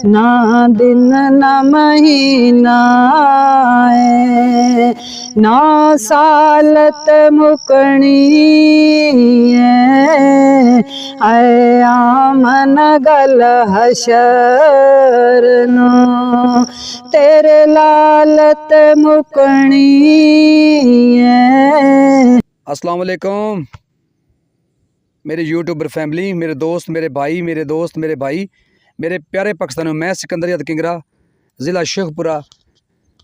ना दिन ना महीना है, ना सालत मुकनी है, आमन गल हशर नो तेरे लालत मुकनी है। अस्सलाम वालेकुम मेरे यूट्यूबर फैमिली, मेरे दोस्त, मेरे भाई, मेरे दोस्त, मेरे भाई, मेरे प्यारे पाकिस्तानों। मैं सिकंदर किंगरा, ज़िला शेखपुरा,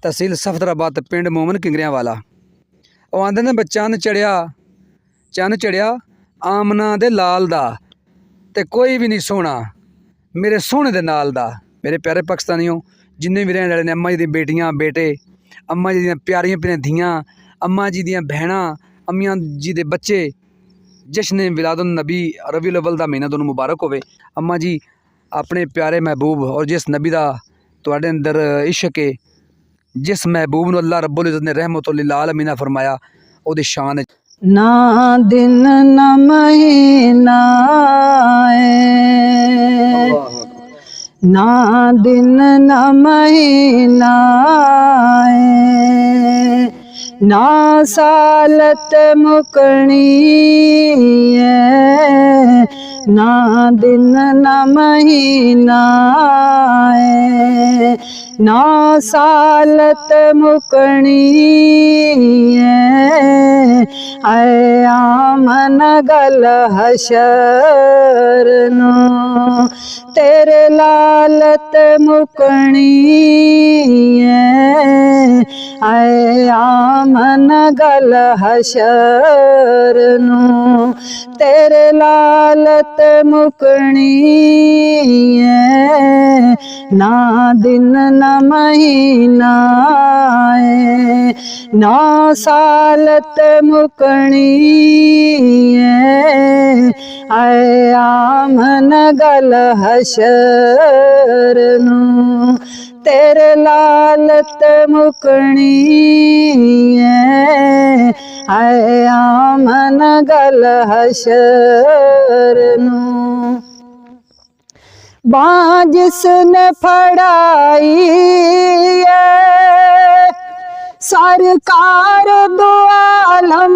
तहसील सफदराबाद, पिंड मोमन किंगरियां वाला। ਉਹ ਆਂਦੇ ਨੇ ਚੰਨ ਚੜਿਆ ਆਮਨਾ ਦੇ ਲਾਲ ਦਾ ਤੇ ਕੋਈ ਵੀ ਨਹੀਂ ਸੋਹਣਾ ਮੇਰੇ ਸੋਹਣੇ ਦੇ ਨਾਲ ਦਾ। ਮੇਰੇ ਪਿਆਰੇ ਪਾਕਿਸਤਾਨੀਓ, ਜਿੰਨੇ ਵੀ ਰਹਿਣ ਵਾਲੇ ਨੇ, ਅੰਮਾ ਜੀ ਦੀਆਂ ਬੇਟੀਆਂ ਬੇਟੇ, ਅੰਮਾ ਜੀ ਦੀਆਂ ਪਿਆਰੀਆਂ ਪਿਆਰੀਆਂ ਧੀਆਂ, ਅੰਮਾ ਜੀ ਦੀਆਂ ਭੈਣਾਂ, ਅੰਮੀਆਂ ਜੀ ਦੇ ਬੱਚੇ, जश्न विलादुन नबी रबीउल अव्वल दा महीना दोनों मुबारक होवे। अम्मा जी अपने प्यारे महबूब और जिस नबी दा तुहाडे अंदर इश्क है, जिस महबूब नूं अल्लाह रब्बुल इज़्ज़त ने रहमतुल लिल आलमीन फरमाया, ओदी शान ना दिन ना महीना है, ना दिन ना महीना है, ना सालत मुकनी है, ना दिन ना महीना है, ना सालत मुकनी है, आमन गल हशर नो तेरे लालत मुकनी है, आमन गल हशर नो तेरे लालत मुकनी है, ना दिन ना महीना है, ना सालत मुकनी है, आमन गल हशर नो तेरे लालत मुकनी है, आमन गल हशर नो। बाँ जिसने फड़ाई है सरकार दो आलम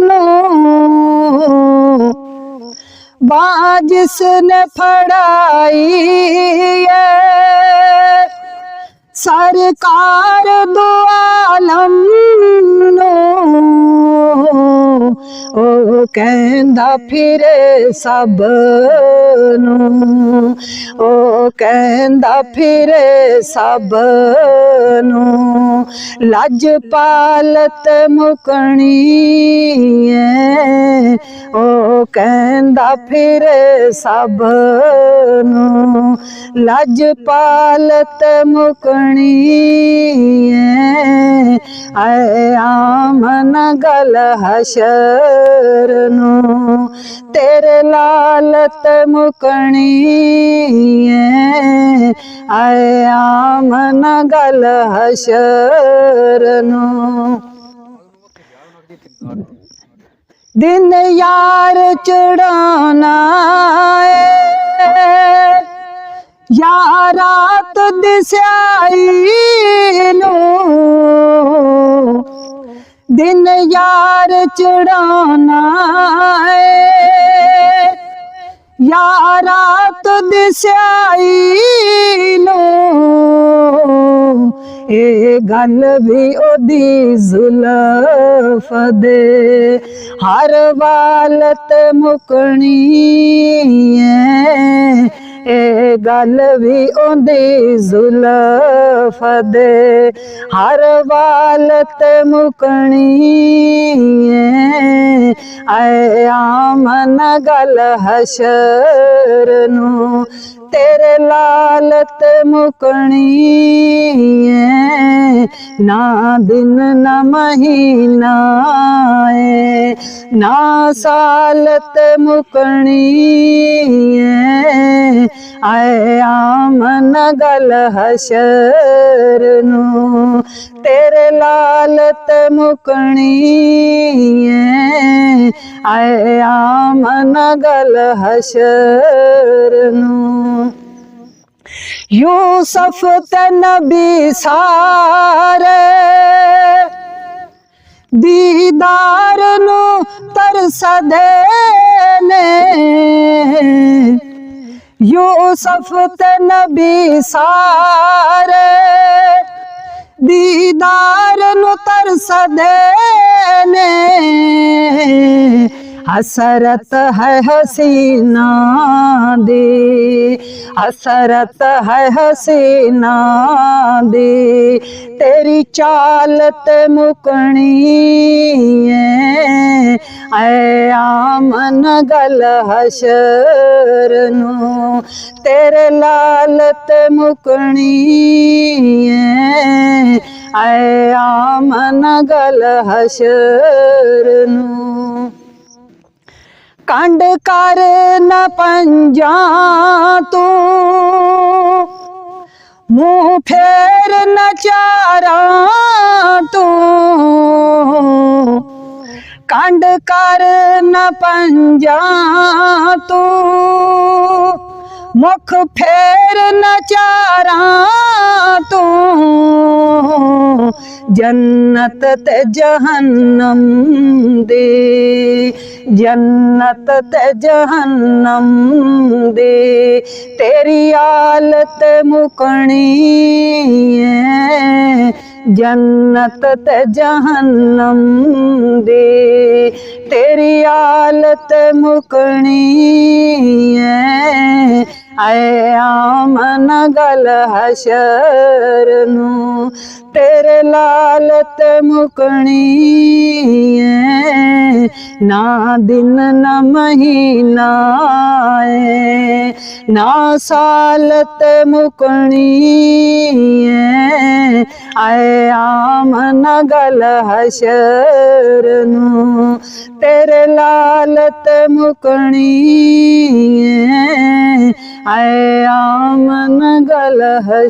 नो, बाँ जिसने फड़ाई है सरकार दो आलम नो, ओ कहंदा फिरे सब नू, ओ कहंदा फिरे सब नू लज पालत मुकनी है, ओ कहंदा फिरे सब नू लज पालत मुकनी है, आमन गल हशर नो तेरे लालत मुकनी है, आमन गल हशर नो। दिन यार चढ़ाना है या रात दिसाई नो, दिन यार चढ़ाना है या रात दिसाई नो, ए गल भी ओदी जुल्फ दे हर वालत मुकनी है, ए गल भी ओदी जुल्फ दे हर वालत मुकनी है, आमन गल हशर नो तेरे लालत मुकनी है, ना दिन ना महीना है, ना सालत मुकनी है, आमन गल हशर नो तेरे लालत मुकनी है, आमन गल हशर नो। यूसुफ ते नबी सारे दीदार नू तरसदे ने यूसुफ ते नबी सारे दीदार नू तरसदे ने हसरत है हसीना दी हसरत है हसीना दी तेरी चालत मुकनी ऐ आमन गल हशर नू तेरे लालत मुकनी ऐ आमन गल हशर नू कंड कर न पंजा तू मुँह फेर न चारा तू कंड कर न पंजा तू मुख फेर न चारा तू जन्नत ते जहन्नम दे जन्नत ते जहन्नम दे तेरी आलत मुकनी जन्नत ते जहन्नम दे तेरी आलत मुकनी ऐ आमन गल हशर नू तेरे लालत मुकनी ना दिन न महीना ना सालत मुकनी ऐ आमन गल हशर नू तेरे लालत मुकनी ऐ आमन गल हशर